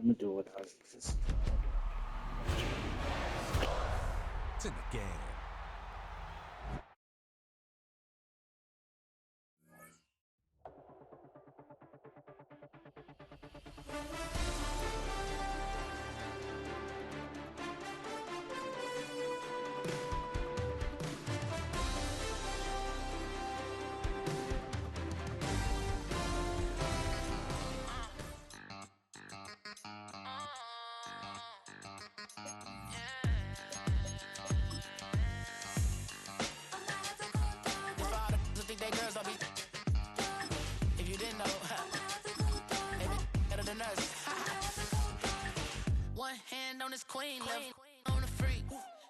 gonna do it without this. It's in the game.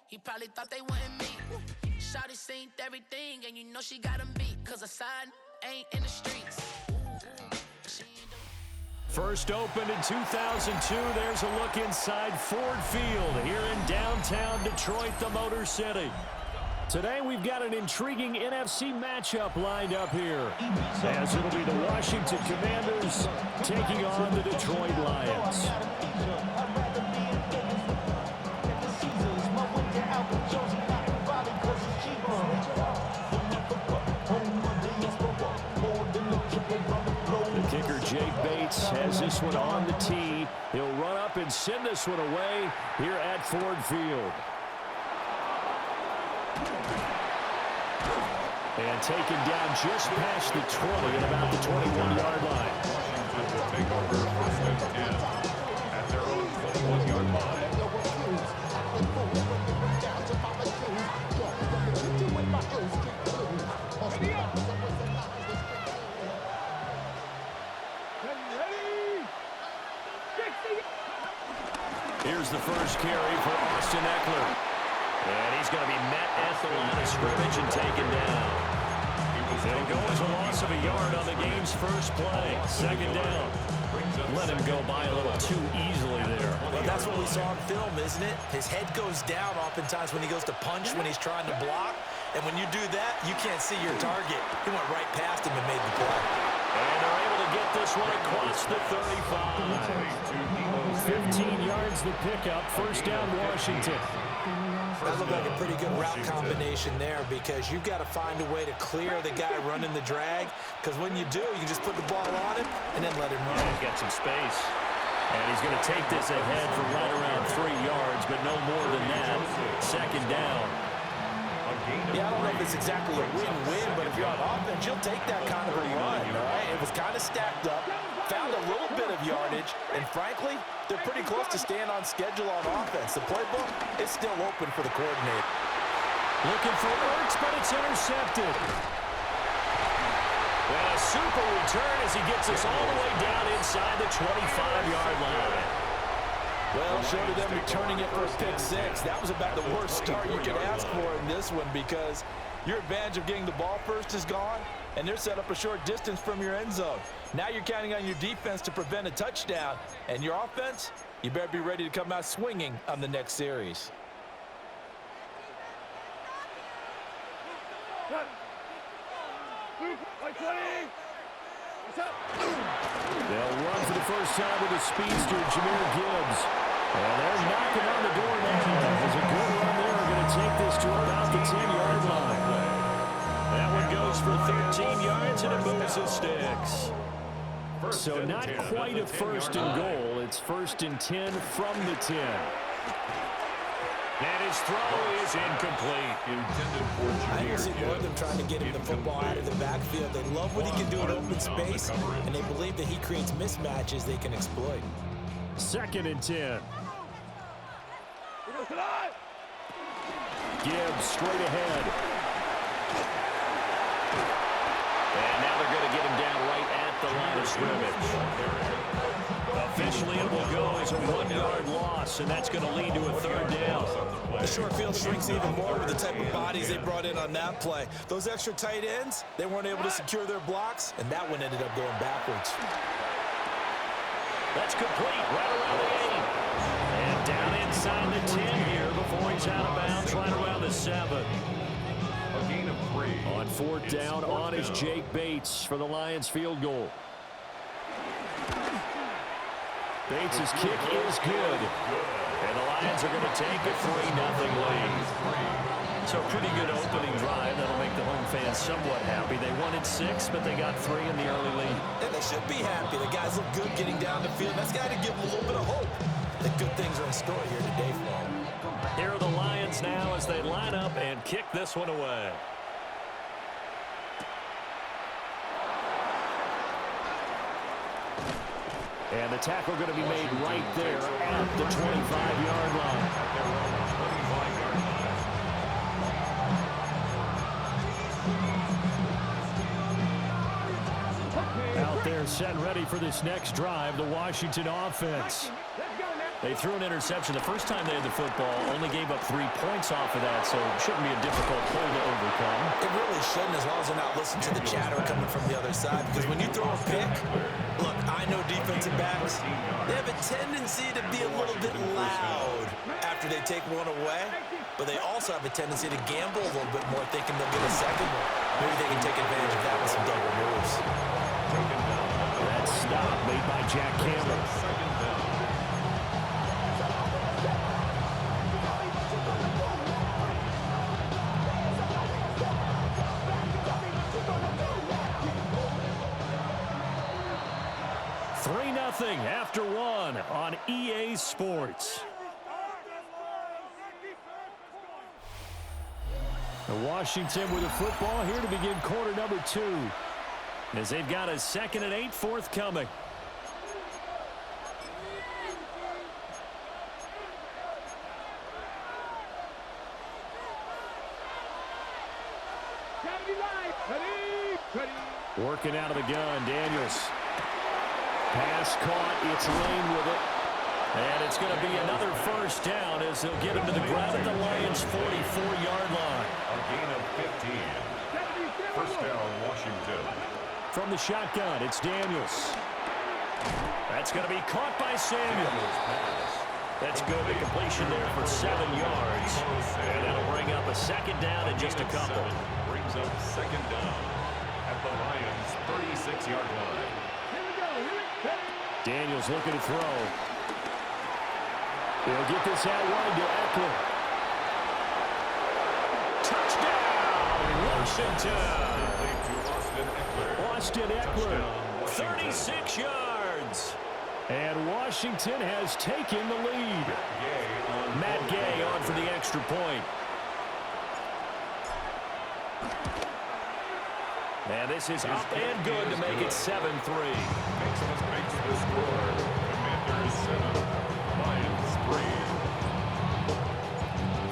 He probably thought they wouldn't meet. Shawty seen everything, and you know she got him beat. Cause a side ain't in the streets. First opened in 2002, there's a look inside Ford Field here in downtown Detroit, the Motor City. Today we've got an intriguing NFC matchup lined up here, as it'll be the Washington Commanders taking on the Detroit Lions. The kicker, Jake Bates, has this one on the tee. He'll run up and send this one away here at Ford Field. And taken down just past the 20 at about the 21-yard line. Washington will take over first and 10 at their own 21-yard line. Here's the first carry for Austin Eckler. And he's going to be met at the line of scrimmage and taken down. It'll go as a loss of a yard on the game's first play. Second down. Let him go by a little too easily there. Well, that's what we saw on film, isn't it? His head goes down oftentimes when he goes to punch, when he's trying to block. And when you do that, you can't see your target. He went right past him and made the play. And they're able to get this one across the 35. 15 yards the pickup. First down, Washington. That looked like a pretty good route combination there, because you've got to find a way to clear the guy running the drag, because when you do, you can just put the ball on him and then let him run. He's got some space. And he's going to take this ahead for right around 3 yards, but no more than that. Second down. Yeah, I don't know if it's exactly a win-win, but if you're on offense, you'll take that kind of a run, all right? It was kind of stacked up, found a little bit of yardage, and frankly, they're pretty close to staying on schedule on offense. The playbook is still open for the coordinator. Looking for Ertz, but it's intercepted. And a super return as he gets us all the way down inside the 25-yard line. Well, short of them returning it for a pick six, that was about the worst start you could ask for in this one, because your advantage of getting the ball first is gone, and they're set up a short distance from your end zone. Now you're counting on your defense to prevent a touchdown, and your offense, you better be ready to come out swinging on the next series. They'll run for the first time with the speedster, Jahmyr Gibbs. And they're knocking on the door now. There's a good run there. We're going to take this to about the 10-yard line. That one goes for 13 yards, and it moves and sticks. So not quite a first and goal. It's first and 10 from the 10. And his throw is incomplete. I can see more of them trying to get him the football out of the backfield. They love what he can do in open space, and they believe that he creates mismatches they can exploit. Second and 10. Gibbs straight ahead. And now they're going to get him down right at the line of scrimmage. Officially, it will go as a 1-yard loss, and that's going to lead to a third down. The short field shrinks even more with the type of bodies they brought in on that play. Those extra tight ends, they weren't able to secure their blocks, and that one ended up going backwards. That's complete right around the 8. And down inside the 10 here before he's out of bounds right around the 7. A gain of 3. On fourth down, on is Jake Bates for the Lions field goal. Bates' kick is good. And the Lions are going to take a 3-0 lead. So a pretty good opening drive. That'll make the home fans somewhat happy. They wanted 6, but they got 3 in the early lead. And they should be happy. The guys look good getting down the field. That's got to give them a little bit of hope that good things are in store here today for them. Here are the Lions now as they line up and kick this one away. And the tackle going to be made right there at the 25-yard line. Out there set and ready for this next drive, the Washington offense. They threw an interception the first time they had the football, only gave up 3 points off of that, so it shouldn't be a difficult hole to overcome. It really shouldn't, as long as they're not listening to the chatter coming from the other side, because when you throw a pick, look, I know defensive backs, they have a tendency to be a little bit loud after they take one away, but they also have a tendency to gamble a little bit more, thinking they'll get a second one. Maybe they can take advantage of that with some double moves. That stop made by Jack Campbell. After 1 on EA Sports. Washington with the football here to begin quarter number 2. As they've got a 2nd and 8 forthcoming. Working out of the gun, Daniels. Pass caught, it's Lane with it. And it's going to be another first down as they'll get him to the ground at the Lions' 44-yard line. A gain of 15. First down, Washington. From the shotgun, it's Daniels. That's going to be caught by Samuel. That's good. A completion there for 7 yards. And that'll bring up a 2nd down and just a couple. Brings up 2nd down at the Lions' 36-yard line. Daniels looking to throw. He'll get this out wide to Eckler. Touchdown, Washington. Austin Eckler, 36 yards. And Washington has taken the lead. Matt Gay on for the extra point. And this is up and good to make it 7-3. Makes the score. Commanders 7, Lions 3.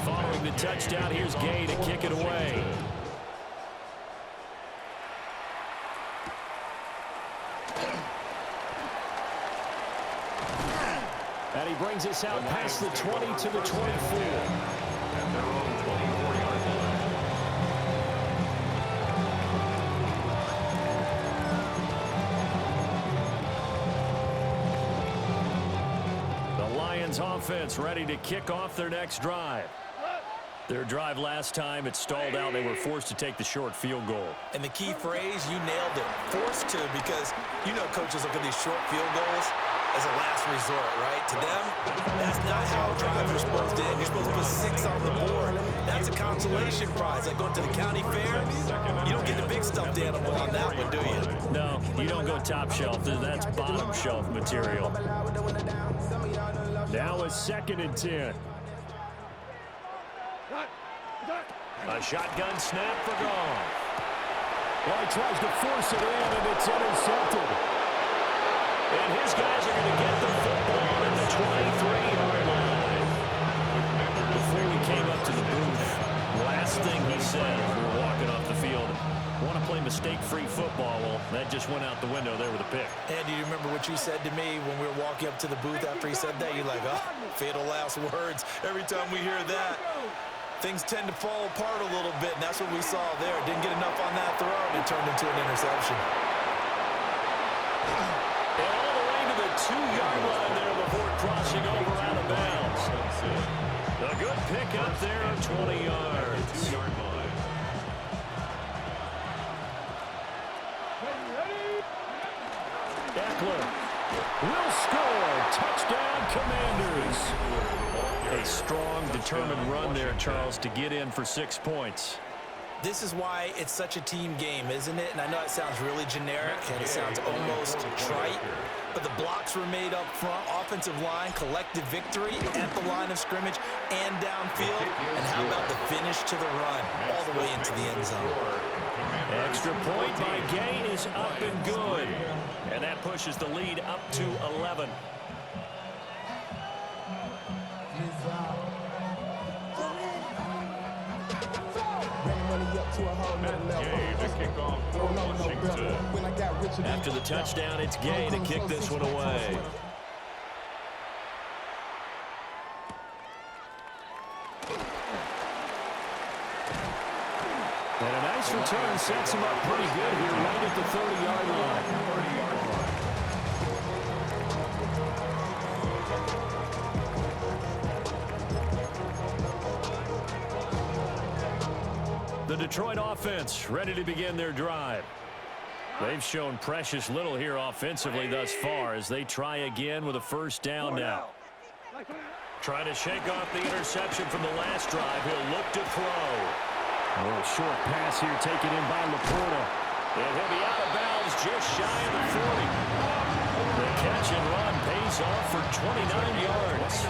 Following the touchdown, here's Gay to kick it away. And he brings us out past the 20 to the 24. At their own 24-yard line. Offense ready to kick off their next drive. Their drive last time, it stalled out. They were forced to take the short field goal. And the key phrase, you nailed it, forced to, because you know coaches look at these short field goals as a last resort, right? To them, that's not how drives are supposed to end. You're supposed to put 6 on the board. That's a consolation prize. Like going to the county fair, you don't get the big stuffed animal on that one, do you? No, you don't go top shelf. That's bottom shelf material. Now a 2nd and 10. A shotgun snap for Goff. Well, he tries to force it in, and it's intercepted. And his guys are going to get the football at the 23-yard line. Before we came up to the booth, last thing he said as we were walking off the field, want to play mistake-free football. Well, that just went out the window there with a pick. And do you remember what you said to me when we were walking up to the booth after he said that? You're like, oh, fatal last words. Every time we hear that, things tend to fall apart a little bit, and that's what we saw there. Didn't get enough on that throw, and it turned into an interception. And all the way to the 2-yard line there before crossing over out of bounds. A good pick up there on 20 yards. 2-yard line. Eckler will score. Touchdown, Commanders. A strong, determined run there, Charles, to get in for 6 points. This is why it's such a team game, isn't it? And I know it sounds really generic and it sounds almost trite, but the blocks were made up front, offensive line, collective victory at the line of scrimmage and downfield. And how about the finish to the run all the way into the end zone? Extra point by Gay is up and good. And that pushes the lead up to 11. After the touchdown, it's Gay to kick this one away. And a nice return sets him up pretty good here right at the 30-yard line. The Detroit offense ready to begin their drive. They've shown precious little here offensively thus far as they try again with a first down now. Trying to shake off the interception from the last drive. He'll look to throw. A little short pass here taken in by Laporta. And he'll be out of bounds just shy of the 40. The catch and run pays off for 29 yards.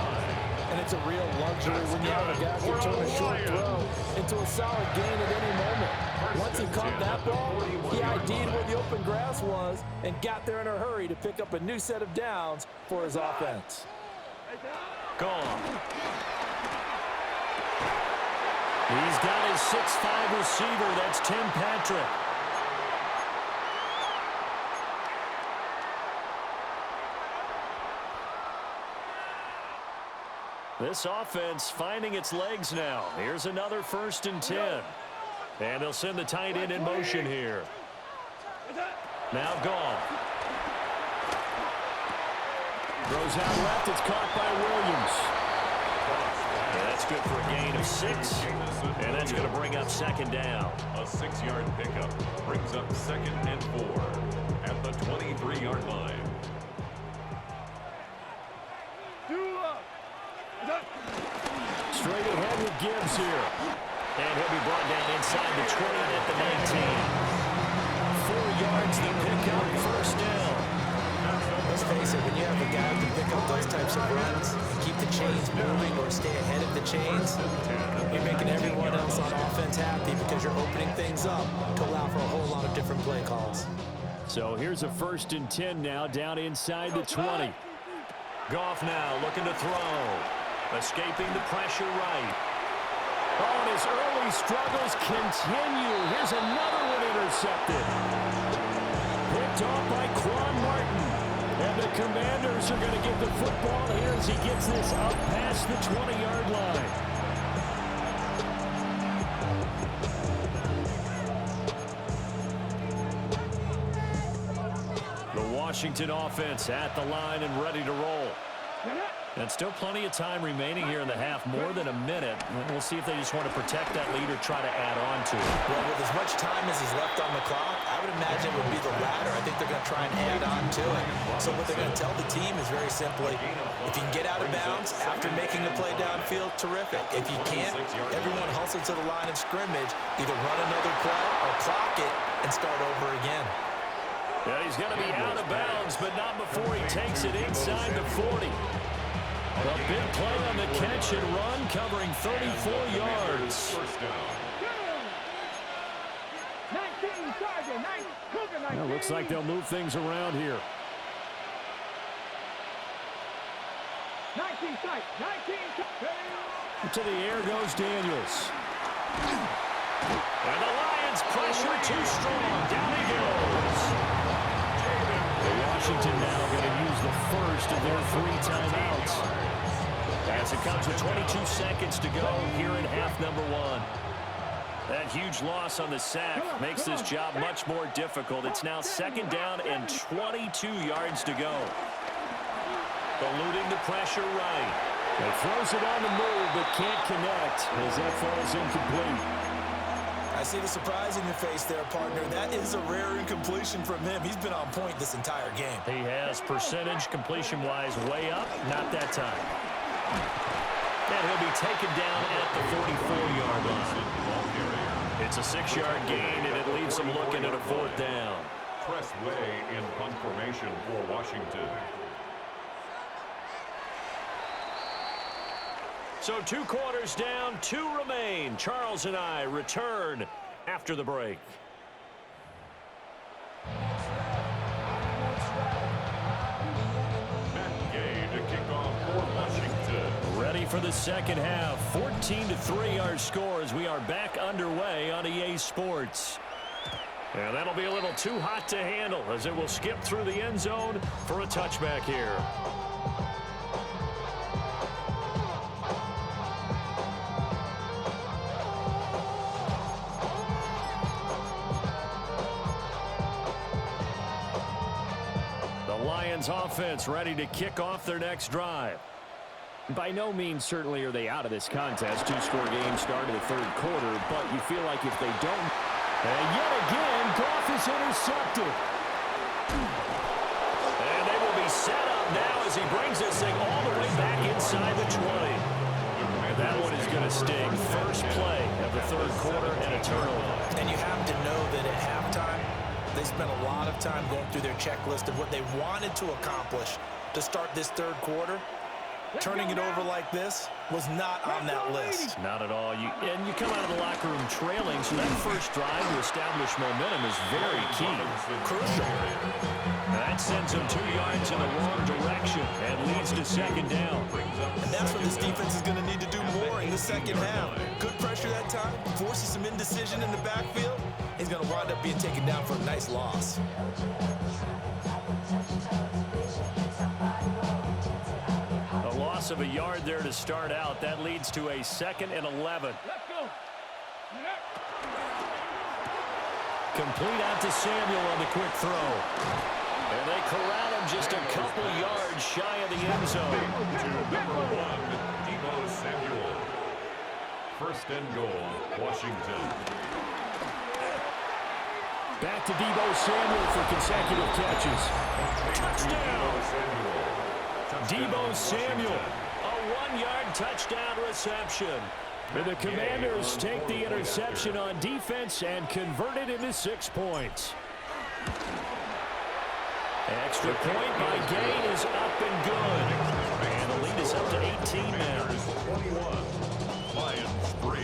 And it's a real luxury when you have a guy who can turn a short throw into a solid gain at any moment. Once he caught that ball, he ID'd where the open grass was and got there in a hurry to pick up a new set of downs for his offense. Gone. He's got his 6'5" receiver. That's Tim Patrick. This offense finding its legs now. Here's another 1st and 10. And they'll send the tight end in motion here. Now gone. Throws out left. It's caught by Williams. And that's good for a gain of 6. And that's going to bring up 2nd down. A 6-yard pickup brings up 2nd and 4 at the 23-yard line. Straight ahead with Gibbs here. And he'll be brought down inside the 20 at the 19. 4 yards the pickup, 1st down. Let's face it, when you have a guy who can pick up those types of runs, keep the chains moving or stay ahead of the chains, you're making everyone else on offense happy because you're opening things up to allow for a whole lot of different play calls. So here's a 1st and 10 now down inside the 20. Goff now looking to throw. Escaping the pressure right. Oh, and his early struggles continue. Here's another one intercepted. Picked off by Quan Martin. And the Commanders are going to get the football here as he gets this up past the 20-yard line. The Washington offense at the line and ready to roll. And still plenty of time remaining here in the half, more than a minute. We'll see if they just want to protect that lead or try to add on to it. Well, with as much time as is left on the clock, I would imagine it would be the latter. I think they're going to try and add on to it. So what they're going to tell the team is very simply, if you can get out of bounds after making the play downfield, terrific. If you can't, everyone hustle to the line of scrimmage, either run another play or clock it and start over again. Yeah, he's going to be out of bounds, but not before he takes it inside the 40. A big play on the catch and run, covering 34 yards. Well, looks like they'll move things around here. To the air goes Daniels. And the Lions pressure too strong. Down he goes. Washington now going to use the first of their 3 timeouts. As it comes with 22 seconds to go here in half number 1. That huge loss on the sack makes this job much more difficult. It's now 2nd down and 22 yards to go. Eluding the pressure right. He throws it on the move but can't connect as that falls incomplete. I see the surprise in your face there, partner. That is a rare incompletion from him. He's been on point this entire game. He has percentage completion-wise way up. Not that time. And he'll be taken down at the 44-yard line. It's a 6-yard gain, and it leaves them looking at a 4th down. Press way in punt formation for Washington. So 2 quarters down, 2 remain. Charles and I return after the break. Matt Gay to kick off for Washington. Ready for the second half. 14-3 our score as we are back underway on EA Sports. And that'll be a little too hot to handle as it will skip through the end zone for a touchback here. Lions offense ready to kick off their next drive. By no means certainly are they out of this contest. 2-score game start of the 3rd quarter, but you feel like if they don't... And yet again, Goff is intercepted. And they will be set up now as he brings this thing all the way back inside the 20. That one is going to sting. First play of the 3rd quarter and a turnover. And you have to know that at halftime, they spent a lot of time going through their checklist of what they wanted to accomplish to start this 3rd quarter. Turning it over like this was not on that list. Not at all. You come out of the locker room trailing, so that first drive to establish momentum is very key. Crucial. That sends them 2 yards in the wrong direction and leads to 2nd down. And that's what this defense is going to need to do more in the second half. Good pressure that time, forces some indecision in the backfield. He's going to wind up being taken down for a nice loss. A loss of a yard there to start out. That leads to a 2nd and 11. Let's go. Complete out to Samuel on the quick throw. And they corral him just a couple yards shy of the end zone. To number 1, Deebo Samuel. 1st and goal, Washington. Back to Deebo Samuel for consecutive catches. Touchdown! Deebo Samuel, a 1-yard touchdown reception. And the Commanders take the interception on defense and convert it into 6 points. Extra point by Gay is up and good. And the lead is up to 18 now. 21, Lions 3.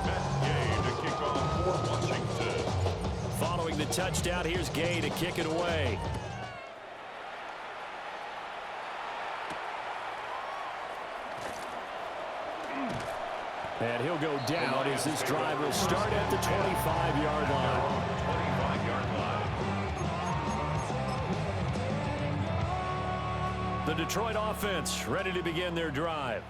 Matt Gay to kick off for Washington. Following the touchdown, here's Gay to kick it away. And he'll go down as this drive will start at the 25-yard line. 25-yard line. The Detroit offense ready to begin their drive.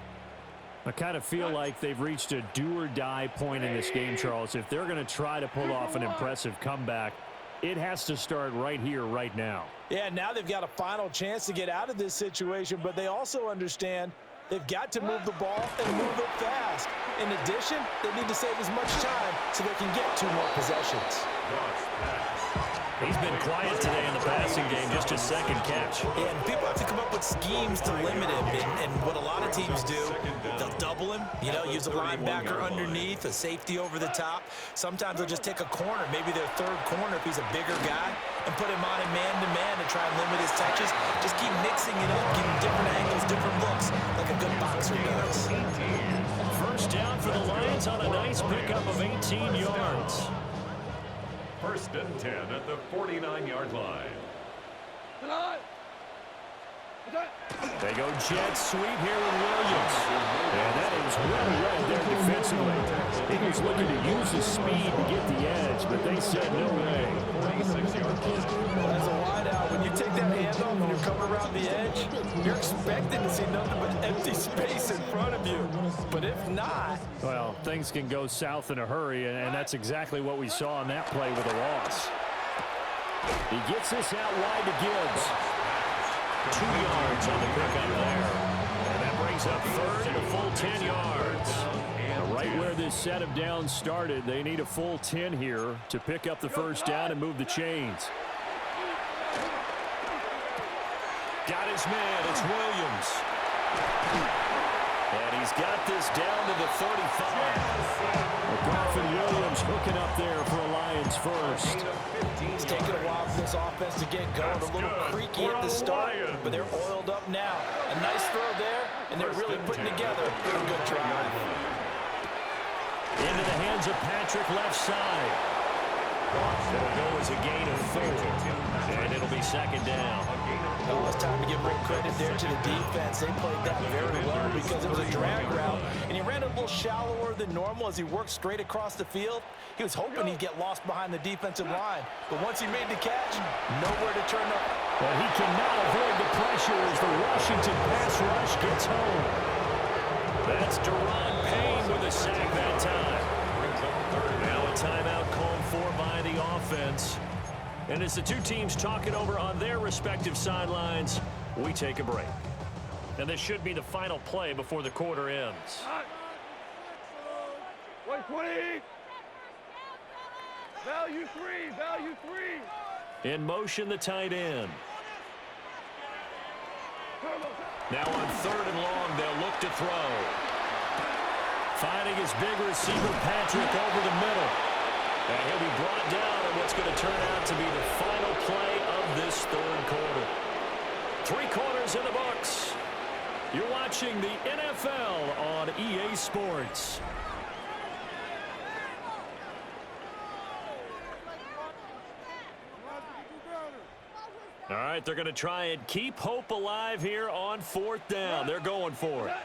I kind of feel like they've reached a do-or-die point in this game, Charles. If they're going to try to pull off an impressive comeback, it has to start right here, right now. Yeah, now they've got a final chance to get out of this situation, but they also understand they've got to move the ball and move it fast. In addition, they need to save as much time so they can get 2 more possessions. He's been quiet today in the passing game, just his 2nd catch. Yeah, and people have to come up with schemes to limit him. And what a lot of teams do, they'll double him, use a linebacker underneath, a safety over the top. Sometimes they'll just take a corner, maybe their 3rd corner if he's a bigger guy, and put him on a man-to-man to try and limit his touches. Just keep mixing it up, giving different angles, different looks, like a good boxer does. First down for the Lions on a nice pickup of 18 yards. 1st and 10 at the 49-yard line. They go jet sweep here with Williams. And that is well read there defensively. He was looking to use his speed to get the edge, but they said no way. 46-yard line. As a wideout, when you take that handoff and you're coming around the edge, you're expecting to see nothing but empty space in front of you. But if not... Well, things can go south in a hurry, and that's exactly what we saw on that play with a loss. He gets this out wide to Gibbs. 2 yards on the pickup there. And that brings brings up third and a full 10 yards. Right where this set of downs started, they need a full 10 here to pick up the first down and move the chains. Got his man. It's Williams. And he's got this down to the 35. Garfin Williams hooking up there for a Lions first. It's taken a while for this offense to get going. A little creaky at the start, but they're oiled up now. A nice throw there, and they're really putting together a good drive. Into the hands of Patrick left side. It'll go as a gain of 4. And it'll be second down. Oh, it's time to give real credit there to the defense. They played that very well because it was a drag route, and he ran a little shallower than normal as he worked straight across the field. He was hoping he'd get lost behind the defensive line, but once he made the catch, nowhere to turn up. But he cannot avoid the pressure as the Washington pass rush gets home. That's Deron Payne with a sack that time. Now a timeout called for by the offense. And as the two teams talking over on their respective sidelines, we take a break. And this should be the final play before the quarter ends. 120. Value 3. In motion, the tight end. Now on third and long, they'll look to throw. Finding his big receiver, Patrick, over the middle. And he'll be brought down in what's going to turn out to be the final play of this third quarter. 3 quarters in the books. You're watching the NFL on EA Sports. All right, they're going to try and keep hope alive here on 4th down. They're going for it.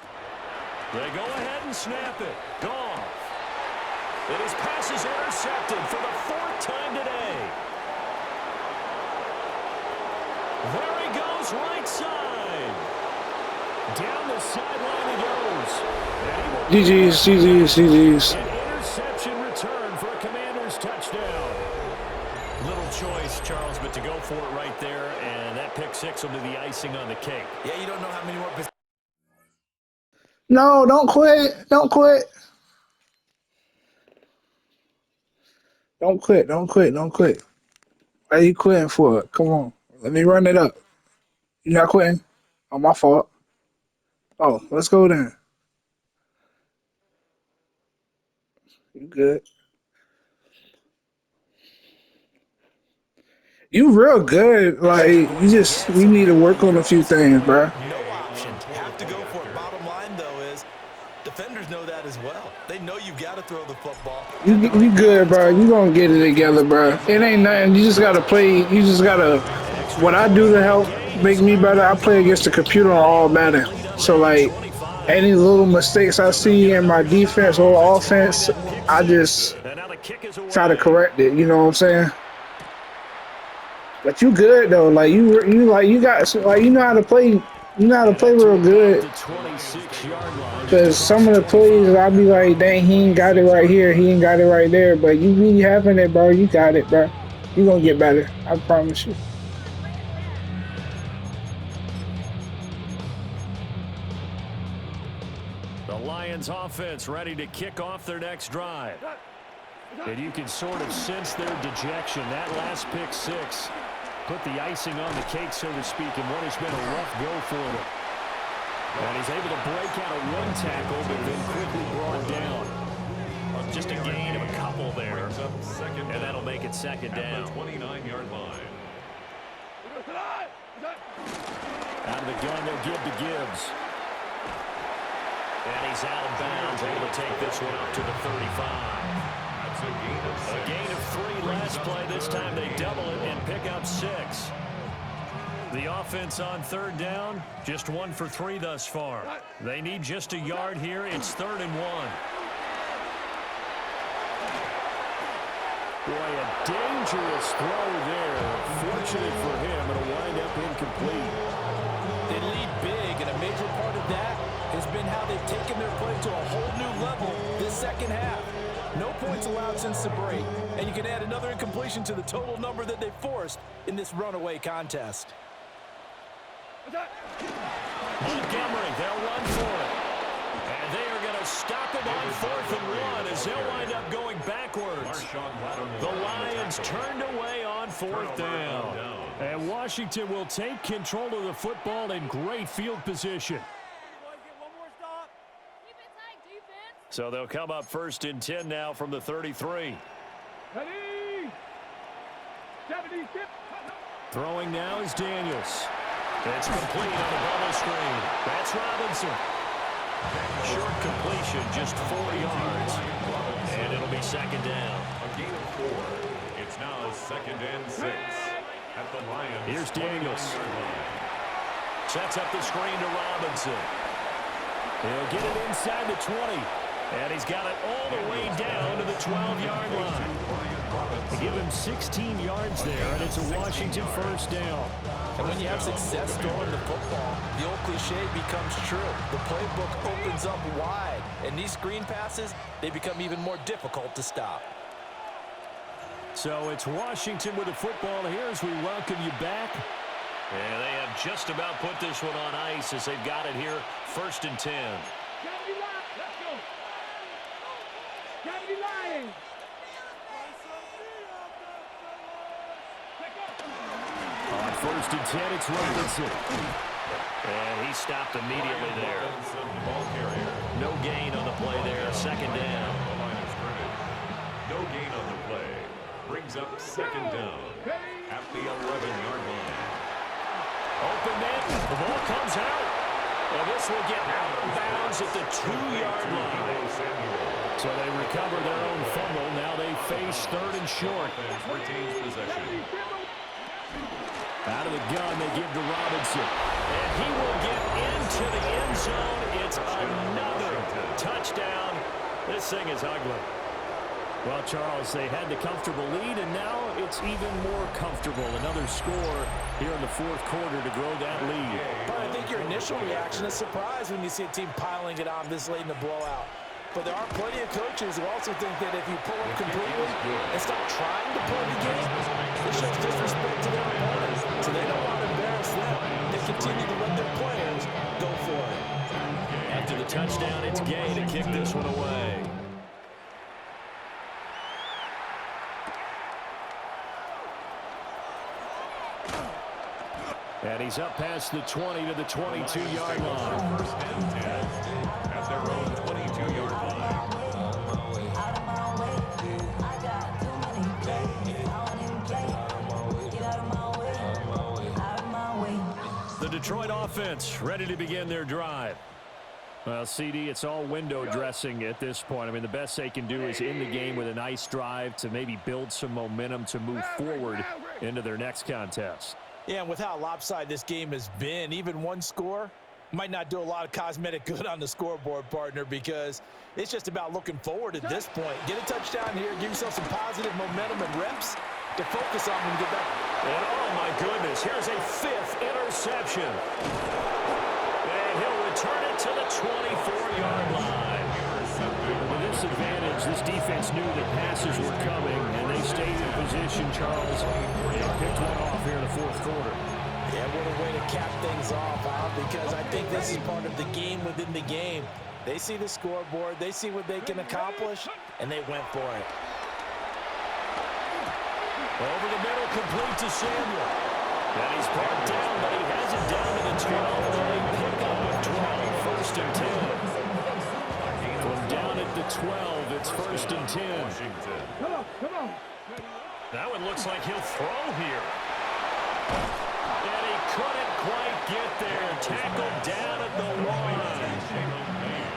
They go ahead and snap it. Goff. And his pass is intercepted for the 4th time today. There he goes, right side. Down the sideline he goes. GG's. An interception return for a Commander's touchdown. Little choice, Charles, but to go for it right there, and that pick 6 will be the icing on the cake. Yeah, you don't know how many more. No, don't quit. Don't quit. Don't quit. Why are you quitting for it? Come on. Let me run it up. You're not quitting? Oh, my fault. Oh, let's go then. You good. You real good. Like, we need to work on a few things, bro. No option. Have to go for it. Bottom line, though, is defenders know that as well. They know you've got to throw the football. You good, bro. You gonna get it together, bro. It ain't nothing. You just gotta play. You just gotta. What I do to help make me better, I play against the computer on all Madden. So like, any little mistakes I see in my defense or offense, I just try to correct it. You know what I'm saying? But you good though. Like you know how to play. You know how to play real good. Because some of the plays, I'll be like, dang, he ain't got it right here. He ain't got it right there. But you be having it, bro. You got it, bro. You gonna get better. I promise you. The Lions offense ready to kick off their next drive. And you can sort of sense their dejection. That last pick 6 put the icing on the cake, so to speak, in what has been a rough go for them. And he's able to break out of 1 tackle, but then quickly brought down. Just a gain of a couple there. And that'll make it second down. 29-yard line. Out of the gun, they'll give to Gibbs. And he's out of bounds, able to take this one up to the 35. A gain of 3 last play. This time they double it and pick up 6. The offense on 3rd down, just 1 for 3 thus far. They need just a yard here. It's 3rd and 1. Boy, a dangerous throw there. Fortunate for him, it'll wind up incomplete. They lead big, and a major part of that has been how they've taken their play to a whole new level this second half. No points allowed since the break, and you can add another incompletion to the total number that they forced in this runaway contest. Montgomery, they'll run for it. And they are going to stop him on 4th and 1 as they'll wind up going backwards. The Lions turned away on 4th down. And Washington will take control of the football in great field position. So they'll come up 1st and 10 now from the 33. Throwing now is Daniels. It's complete on the bubble screen. That's Robinson. Short completion, just 4 yards. And it'll be 2nd down. A gain of 4. It's now 2nd and 6 at the Lions. Here's Daniels. Sets up the screen to Robinson. He'll get it inside the 20. And he's got it all the way down to the 12-yard line. They give him 16 yards there, and it's a Washington 1st down. And when you have success throwing the football, the old cliche becomes true. The playbook opens up wide, and these screen passes, they become even more difficult to stop. So it's Washington with the football here as we welcome you back. And they have just about put this one on ice as they've got it here, 1st and 10. On 1st and 10, it's Robinson. And he stopped immediately there. No gain on the play there, 2nd down. No gain on the play. Brings up 2nd down at the 11-yard line. Open net, the ball comes out. And this will get out of bounds at the 2-yard line. So they recover their own fumble. Now they face 3rd and short. Retains possession. Out of the gun, they give to Robinson. And he will get into the end zone. It's another touchdown. This thing is ugly. Well, Charles, they had the comfortable lead, and now it's even more comfortable. Another score here in the 4th quarter to grow that lead. But I think your initial reaction is surprise when you see a team piling it on this late in the blowout. But there are plenty of coaches who also think that if you pull up completely and stop trying to play the game, it shows disrespect to their opponents. So they don't want to embarrass them. They continue to let their players go for it. After the touchdown, it's Gay to kick this one away. And he's up past the 20 to the 22-yard line. 1st and 10 at their own 22-yard line. The Detroit offense ready to begin their drive. Well, CD, it's all window dressing at this point. I mean, the best they can do is in the game with a nice drive to maybe build some momentum to move forward into their next contest. Yeah, and with how lopsided this game has been, even one score might not do a lot of cosmetic good on the scoreboard, partner, because it's just about looking forward at this point. Get a touchdown here, give yourself some positive momentum and reps to focus on when you get back. And oh my goodness, here's a 5th interception. And he'll return it to the 24-yard line. With this advantage, this defense knew that passes were coming, and they stayed in position, Charles. They picked one off here in the 4th quarter. Yeah, what a way to cap things off, Al, because I think this is part of the game within the game. They see the scoreboard, they see what they can accomplish, and they went for it. Over the middle, complete to Samuel. And he's brought down, but he has it down to the 12. They pick up with 12, 1st and 10. From down at the 12, it's 1st and 10. Come on. That one looks like he'll throw here. And he couldn't quite get there. Tackled down at the 1.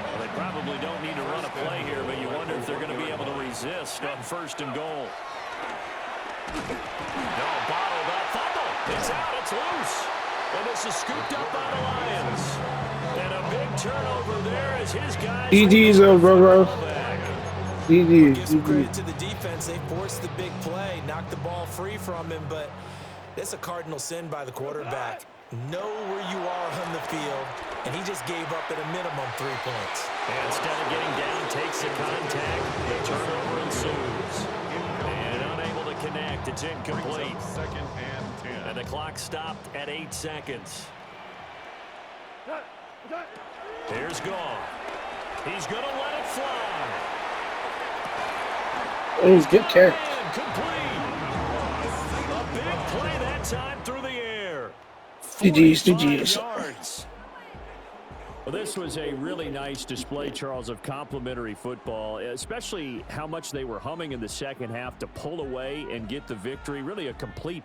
Well, they probably don't need to run a play here, but you wonder if they're going to be able to resist on 1st and goal. No, bottled up. Fumble. It's out. It's loose. And this is scooped up by the Lions. And a big turnover there as his guys... GG's over, bro. GG. Give some credit to the defense. They forced the big play, knocked the ball free from him, but that's a cardinal sin by the quarterback. Know where you are on the field, and he just gave up at a minimum 3 points. And instead of getting down, takes the contact. The turnover ensues. And unable to connect. It's incomplete. 2nd and 10. And the clock stopped at 8 seconds. Here's gone. He's going to let it fly. It was good catch. And complete. A big play that time through the air. GG's, 45 GG's. yards. Well, this was a really nice display, Charles, of complimentary football, especially how much they were humming in the second half to pull away and get the victory. Really a complete